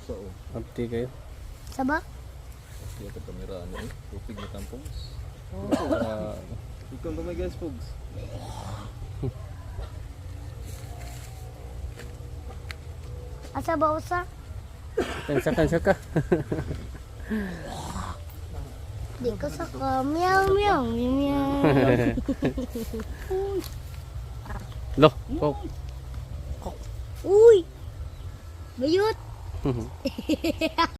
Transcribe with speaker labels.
Speaker 1: pusa oh.
Speaker 2: Abdi kayo.
Speaker 3: Sabak?
Speaker 1: Kaya ito kamera ano eh. Tupig na tampongs.
Speaker 2: Ah,
Speaker 1: Ikaw ba may guys, Pogs?
Speaker 3: Asa ba usa?
Speaker 2: kansa ka.
Speaker 3: Di ko sa ka. Meow, meow, meow, meow.
Speaker 2: Loh, kok.
Speaker 3: Uy! Bayot!